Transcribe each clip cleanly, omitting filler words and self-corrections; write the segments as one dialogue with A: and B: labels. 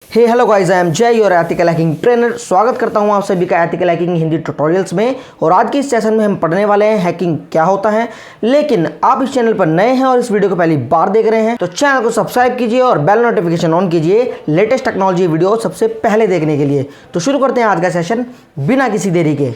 A: Hey hello guys, I am Jay, your ethical hacking trainer. स्वागत करता हूं आप सभी का एथिकल हैकिंग हिंदी ट्यूटोरियल्स में। और आज के इस सेशन में हम पढ़ने वाले हैं हैकिंग क्या होता है। लेकिन आप इस चैनल पर नए हैं और इस वीडियो को पहली बार देख रहे हैं तो चैनल को सब्सक्राइब कीजिए और बेल नोटिफिकेशन ऑन कीजिए लेटेस्ट टेक्नोलॉजी वीडियो सबसे पहले देखने के लिए। तो शुरू करते हैं आज का सेशन बिना किसी देरी के।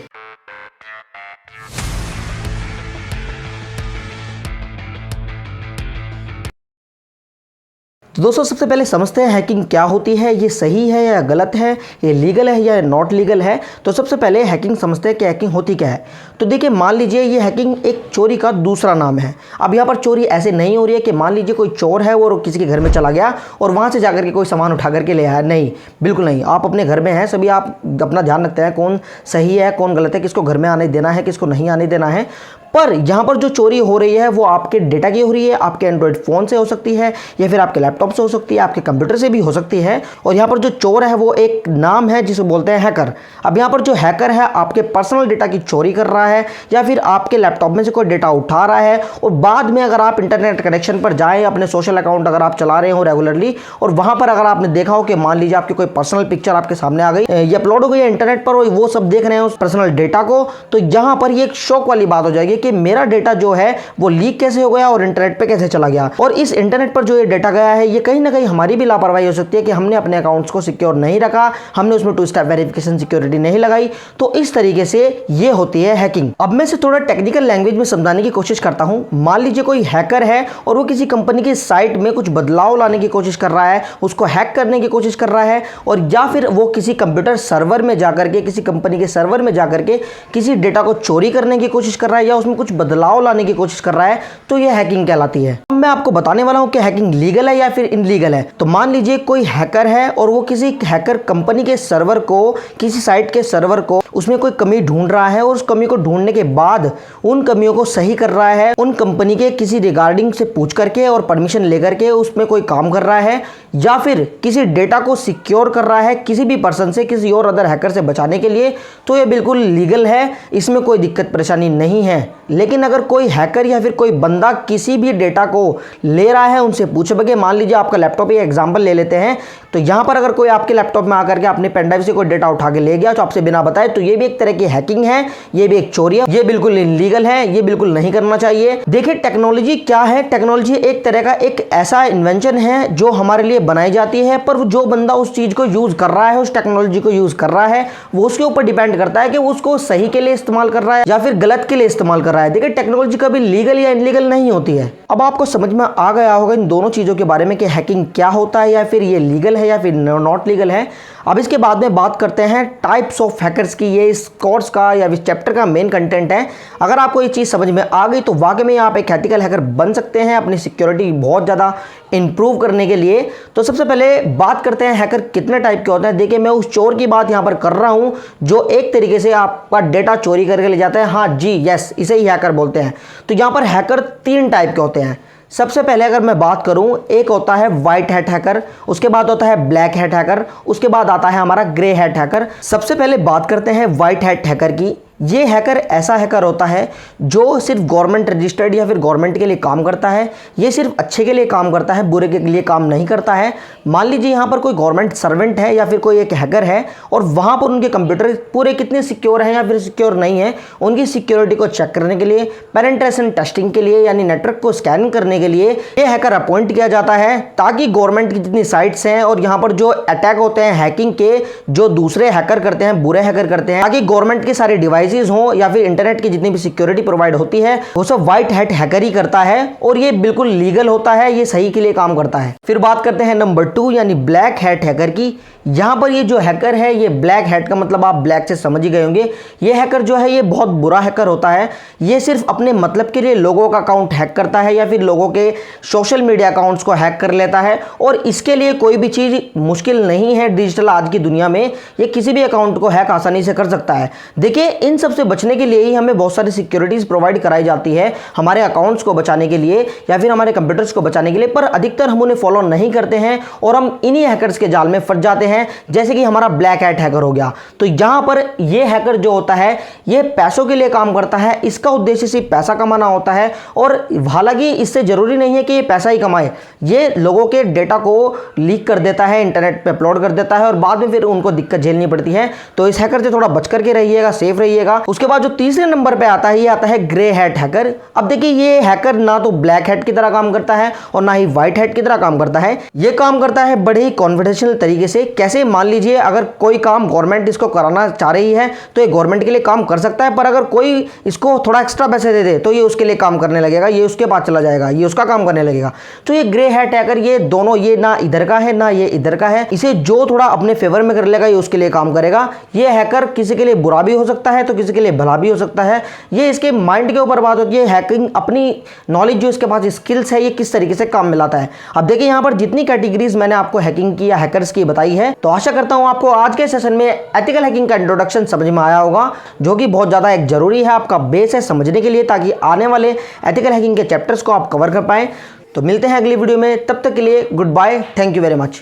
A: तो दोस्तों, सबसे पहले समझते हैं हैकिंग क्या होती है, ये सही है या गलत है, ये लीगल है या नॉट लीगल है। तो सबसे पहले हैकिंग समझते हैं कि हैकिंग होती क्या है। तो देखिए, मान लीजिए ये हैकिंग एक चोरी का दूसरा नाम है। अब यहाँ पर चोरी ऐसे नहीं हो रही है कि मान लीजिए कोई चोर है वो किसी के घर में चला गया और वहाँ से जाकर के कोई सामान उठा करके ले आया। नहीं, बिल्कुल नहीं। आप अपने घर में हैं सभी, आप अपना ध्यान रखते हैं कौन सही है कौन गलत है, किसको घर में आने देना है किसको नहीं आने देना है। पर यहाँ पर जो चोरी हो रही है वो आपके डेटा की हो रही है। आपके एंड्रॉइड फ़ोन से हो सकती है या फिर आपके लैपटॉप से हो सकती है, आपके कंप्यूटर से भी हो सकती है। और यहाँ पर जो चोर है वो एक नाम है जिसे बोलते हैं हैकर। अब यहाँ पर जो हैकर है आपके पर्सनल डेटा की चोरी कर रहा है या फिर आपके लैपटॉप में से कोई डेटा उठा रहा है। और बाद में अगर आप इंटरनेट कनेक्शन पर जाएँ, अपने सोशल अकाउंट अगर आप चला रहे हो रेगुलरली, और वहाँ पर अगर आपने देखा हो कि मान लीजिए आपकी कोई पर्सनल पिक्चर आपके सामने आ गई या अपलोड हो गई इंटरनेट पर और वो सब देख रहे हैं उस पर्सनल डेटा को, तो यहाँ पर ये एक शौक वाली बात हो जाएगी कि मेरा डेटा जो है वो लीक कैसे हो गया और इंटरनेट पे कैसे चला गया। और इस इंटरनेट पर जो ये डेटा गया है ये कहीं ना कहीं हमारी भी लापरवाही हो सकती है कि हमने अपने अकाउंट्स को सिक्योर नहीं रखा, हमने उसमें 2 स्टेप वेरिफिकेशन सिक्योरिटी नहीं लगाई। तो इस तरीके से ये होती है हैकिंग। अब मैं इसे थोड़ा टेक्निकल लैंग्वेज में समझाने की कोशिश करता हूं। मान लीजिए कोई हैकर है और वो किसी कंपनी की साइट में कुछ बदलाव लाने की कोशिश कर रहा है, उसको हैक करने की कोशिश कर रहा है, और या फिर वो किसी कंप्यूटर सर्वर में जाकर के, किसी कंपनी के सर्वर में जाकर के किसी डेटा को चोरी करने की कोशिश कर रहा है या उसमें कुछ बदलाव लाने की कोशिश कर रहा है, तो यह हैकिंग कहलाती है। अब मैं आपको बताने वाला हूं कि हैकिंग लीगल है या फिर इनलीगल है। तो मान लीजिए कोई हैकर है और वो किसी हैकर कंपनी के सर्वर को, किसी साइट के सर्वर को, उसमें कोई कमी ढूंढ रहा है और उस कमी को ढूंढने के बाद उन कमियों को सही कर रहा है, उन कंपनी के किसी रिगार्डिंग से पूछ करके और परमिशन लेकर के उसमें कोई काम कर रहा है, या फिर किसी डेटा को सिक्योर कर रहा है किसी भी पर्सन से, किसी और अदर हैकर से बचाने के लिए, तो ये बिल्कुल लीगल है, इसमें कोई दिक्कत परेशानी नहीं है। लेकिन अगर कोई हैकर या फिर कोई बंदा किसी भी डेटा को ले रहा है उनसे पूछे बगैर, मान लीजिए आपका लैपटॉप, ये एग्जांपल ले लेते हैं, तो यहां पर अगर कोई आपके लैपटॉप में आकर के अपने पेन ड्राइव से कोई डेटा उठा के ले गया तो आपसे बिना बताए, तो ये भी एक तरह की हैकिंग है, ये भी एक चोरी है, ये बिल्कुल इलीगल है, ये बिल्कुल नहीं करना चाहिए। देखिए, टेक्नोलॉजी क्या है। टेक्नोलॉजी एक तरह का एक ऐसा इन्वेंशन है जो हमारे लिए बनाई जाती है, पर जो बंदा उस चीज को यूज कर रहा है, उस टेक्नोलॉजी को यूज कर रहा है, वो उसके ऊपर डिपेंड करता है कि वो उसको सही के लिए इस्तेमाल कर रहा है या फिर गलत के लिए इस्तेमाल कर रहा है। देखिए, टेक्नोलॉजी कभी लीगल या इनलीगल नहीं होती है। अब आपको समझ में आ गया होगा इन दोनों चीजों के बारे में कि हैकिंग क्या होता है, या फिर ये लीगल है या फिर नॉट लीगल है। अब इसके बाद में बात करते हैं टाइप्स ऑफ हैकर्स की। ये इस कोर्स का या इस चैप्टर का मेन कंटेंट है। अगर आपको ये चीज़ समझ में आ गई तो वाकई में आप एक एथिकल हैकर बन सकते हैं अपनी सिक्योरिटी बहुत ज़्यादा इंप्रूव करने के लिए। तो सबसे पहले बात करते हैं हैकर कितने टाइप के होते हैं। देखिए, मैं उस चोर की बात यहाँ पर कर रहा हूँ जो एक तरीके से आपका डेटा चोरी करके ले जाता है। हाँ जी, यस, इसे ही हैकर बोलते हैं। तो यहाँ पर हैकर 3 टाइप के होते हैं। सबसे पहले अगर मैं बात करूं, एक होता है व्हाइट हैट हैकर, उसके बाद होता है ब्लैक हैट हैकर, उसके बाद आता है हमारा ग्रे हैट हैकर। सबसे पहले बात करते हैं व्हाइट हैट हैकर की। ये हैकर ऐसा हैकर होता है जो सिर्फ गवर्नमेंट रजिस्टर्ड या फिर गवर्नमेंट के लिए काम करता है। ये सिर्फ अच्छे के लिए काम करता है, बुरे के लिए काम नहीं करता है। मान लीजिए यहाँ पर कोई गवर्नमेंट सर्वेंट है या फिर कोई एक हैकर है और वहाँ पर उनके कंप्यूटर पूरे कितने सिक्योर हैं या फिर सिक्योर नहीं है, उनकी सिक्योरिटी को चेक करने के लिए, पेनिट्रेशन टेस्टिंग के लिए, यानी नेटवर्क को स्कैन करने के लिए ये हैकर अपॉइंट किया जाता है, ताकि गवर्नमेंट की जितनी साइट्स हैं और यहाँ पर जो अटैक होते हैं हैकिंग के, जो दूसरे हैकर करते हैं, बुरे हैकर करते हैं, ताकि गवर्नमेंट के सारे डिवाइस हो या फिर इंटरनेट की जितनी भी सिक्योरिटी प्रोवाइड होती है वो सब व्हाइट हैट हैकर ही करता है। और ये बिल्कुल लीगल होता है, ये सही के लिए काम करता है। फिर बात करते हैं नंबर 2 यानी ब्लैक हैट हैकर की। यहाँ पर ये जो हैकर है, ये ब्लैक हैट का मतलब आप ब्लैक से समझ ही गए होंगे। ये हैकर जो है ये बहुत बुरा हैकर होता है। ये सिर्फ अपने मतलब के लिए लोगों का अकाउंट हैक करता है या फिर लोगों के सोशल मीडिया अकाउंट्स को हैक कर लेता है, और इसके लिए कोई भी चीज़ मुश्किल नहीं है डिजिटल आज की दुनिया में। ये किसी भी अकाउंट को हैक आसानी से कर सकता है। देखिए, इन इन सब से बचने के लिए ही हमें बहुत सारी सिक्योरिटीज़ प्रोवाइड कराई जाती है हमारे अकाउंट्स को बचाने के लिए या फिर हमारे कंप्यूटर्स को बचाने के लिए, पर अधिकतर हम उन्हें फॉलो नहीं करते हैं और हम इन्हीं हैकर्स के जाल में फंस जाते हैं। जैसे कि हमारा ब्लैक हैट हैकर हो गया, तो यहाँ पर ये हैकर जो होता है ये पैसों के लिए काम करता है, इसका उद्देश्य सिर्फ पैसा कमाना होता है। और हालांकि इससे जरूरी नहीं है कि ये पैसा ही कमाए, ये लोगों के डेटा को लीक कर देता है, इंटरनेट पे अपलोड कर देता है और बाद में फिर उनको दिक्कत झेलनी पड़ती है। तो इस हैकर से थोड़ा बच करके रहिएगा, सेफ रहिएगा। उसके बाद जो तीसरे नंबर पे आता है ये आता है ग्रे हैट हैकर। अब देखिए ये हैकर ना तो ब्लैक हैट की तरह काम करता है और ना ही व्हाइट हैट की तरह काम करता है। ये काम करता है बड़े ही कॉन्फिडेंशियल तरीके से। कैसे, मान लीजिए अगर कोई काम गवर्नमेंट इसको कराना चाह रही है तो ये गवर्नमेंट के लिए काम कर सकता है, पर अगर कोई इसको थोड़ा एक्स्ट्रा पैसे दे दे तो ये उसके लिए काम करने लगेगा, ये उसके पास चला जाएगा, ये उसका काम करने लगेगा। तो ये ग्रे हैट हैकर ये दोनों, ये ना इधर का है ना ये इधर का है, इसे जो थोड़ा अपने फेवर में कर लेगा ये उसके लिए काम करेगा। ये हैकर किसी के लिए बुरा भी हो सकता है तो किसी के लिए भला भी हो सकता है। ये इसके माइंड के ऊपर बात होती है। हैकिंग अपनी नॉलेज जो इसके पास स्किल्स है ये किस तरीके से काम में लाता है। अब देखिए यहाँ पर जितनी कैटेगरीज मैंने आपको हैकिंग की या हैकर्स की बताई है, तो आशा करता हूँ आपको आज के सेशन में एथिकल हैकिंग का इंट्रोडक्शन समझ में आया होगा, जो कि बहुत ज़्यादा एक जरूरी है, आपका बेस है समझने के लिए, ताकि आने वाले एथिकल हैकिंग के चैप्टर्स को आप कवर कर पाएं। तो मिलते हैं अगली वीडियो में, तब तक के लिए good bye, thank you very much.